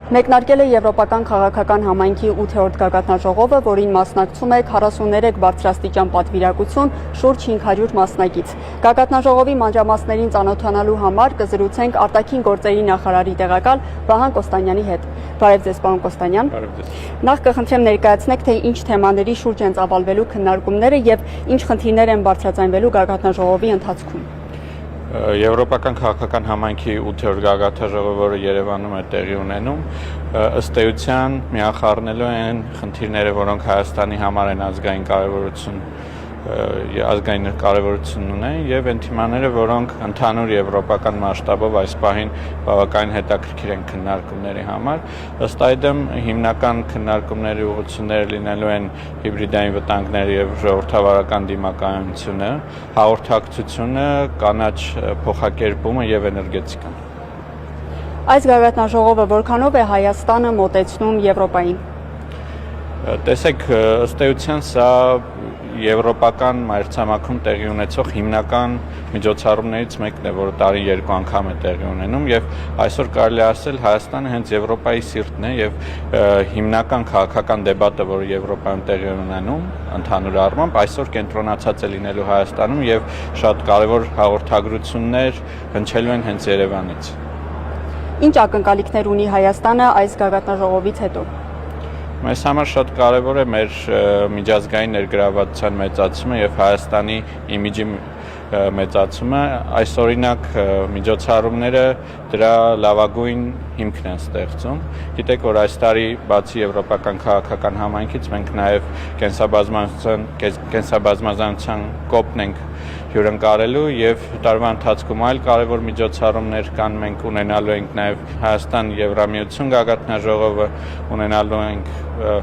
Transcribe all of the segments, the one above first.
Մեկնարկել է Եվրոպական քաղաքական համայնքի 8-րդ գագաթնաժողովը, որին մասնակցում է 43 բարձրաստիճան պատվիրակություն, շուրջ 500 մասնակից։ Գագաթնաժողովի մանրամասներին ծանոթանալու համար կզրուցենք արտաքին գործերի նախարարի տեղակալ Վահան Կոստանյանի հետ։ Բարև ձեզ, պարոն Կոստանյան։ Նախ կխնդրեմ ներկայացնեք, թե ինչ թեմաների շուրջ են ծավալվելու քննարկումները եւ ինչ խնդիրներ են բարձրացանվելու գագաթնաժողովի ընթացքում։ Եվրոպական քաղաքական համայնքի 8-րդ գագաթնաժողովը, որը Երևանում է տեղի ունենում, ըստ էության միախառնելու են խնդիրները, որոնք Հայաստանի համար են ազգային կարևորություն ունեն, եւ այն թեմաները, որոնք ընդհանուր եվրոպական մասշտաբով այս պահին բավականին հետաքրքիր են քննարկումների համար։ Ըստ այդմ հիմնական քննարկումների ուղղությունները լինելու են հիբրիդային վտանգները եւ ժողովրդավարական դիմակայունությունը, հաղորդակցությունը, կանաչ փոխակերպումը եւ էներգետիկան։ Այս գագաթնաժողովը որքանով է Հայաստանը մոտեցնում Եվրոպային։ Տեսեք, ըստ էության սա եվրոպական մայրցամաքում տեղի ունեցող հիմնական միջոցառումներից մեկն է, որը տարին 2 անգամ է տեղի ունենում, եւ այսօր կարելի ասել Հայաստանը հենց Եվրոպայի սիրտն է եւ հիմնական քաղաքական դեբատը, որը Եվրոպայում տեղի ունենում, ընդհանուր առմամբ այսօր կենտրոնացած է լինելու Հայաստանում եւ շատ կարեւոր հաղորդագրություններ հնչելու են հենց Երևանից։ Ինչ ակնկալիքներ ունի Հայաստանը այս գագաթնաժողովից հետո։ Մեզ համար շատ կարևոր է մեր միջազգային ներգրավվածության մեծացումը եւ Հայաստանի իմիջի մեծացումը։ Այս օրինակ միջոցառումները դրա լավագույն հիմքն են ստեղծում։ Գիտեք, որ այս տարի բացի Եվրոպական քաղաքական համայնքից մենք նաեւ կենսաբազմազանության կոպն ենք հյուրընկալելու եւ տարվա ընթացքում այլ կարևոր միջոցառումներ կան, մենք ունենալու ենք նաեւ Հայաստան Եվրամիություն գագաթնաժողովը, ունենալու ենք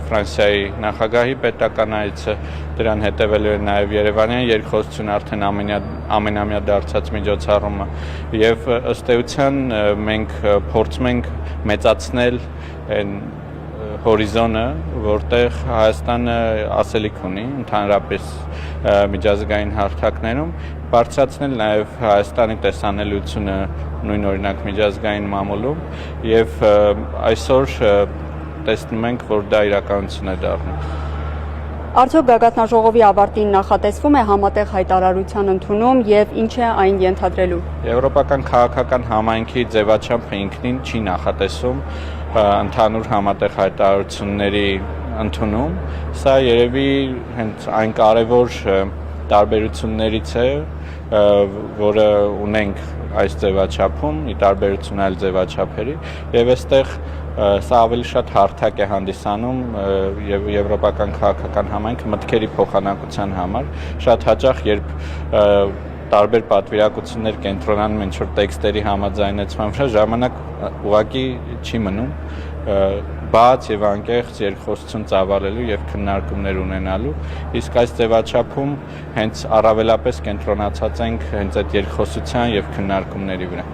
Ֆրանսիայի նախագահի պետական այցը, դրան հետևելու է նաեւ Երևանյան երկխոսություն արդեն ամենամյա դարձած միջոցառումը եւ ըստ էության մենք փորձում ենք մեծացնել այն հորիզոնը, որտեղ Հայաստանը ասելիք ունի ընդհանրապես միջազգային հարթակներում, բարձրացնել նաև Հայաստանի տեսանելիությունը նույն օրինակ միջազգային մամուլում եւ այսօր տեսնում ենք, որ դա իրականություն է դառնում։ Արդյոք գագաթնաժողովի ավարտին նախատեսվում է համատեղ հայտարարության ընդունում եւ ինչ է այն ենթադրելու։ Եվրոպական քաղաքական համայնքի ձևաչափը ինքնին չի նախատեսում ընդհանուր համատեղ հայտարարությունների ընդունում, սա երևի հենց այն կարևոր տարբերություններից է, որը ունենք այս ձևաչափում, ի տարբերություն այլ ձևաչափերի, եւ այստեղ սա ավելի շատ հարթակ է հանդիսանում եւ եվրոպական քաղաքական համայնքը մտքերի փոխանակության համար, շատ հաճախ երբ տարբեր պատվիրակություններ կենտրոնանում են ինչ-որ տեքստերի համաձայնեցման վրա, ժամանակ ուղղակի չի մնում բաց եւ անկեղծ երկխոսություն ծավալելու եւ քննարկումներ ունենալու, իսկ այս ձևաչափում հենց առավելապես կենտրոնացած ենք հենց այդ երկխոսության եւ քննարկումների վրա։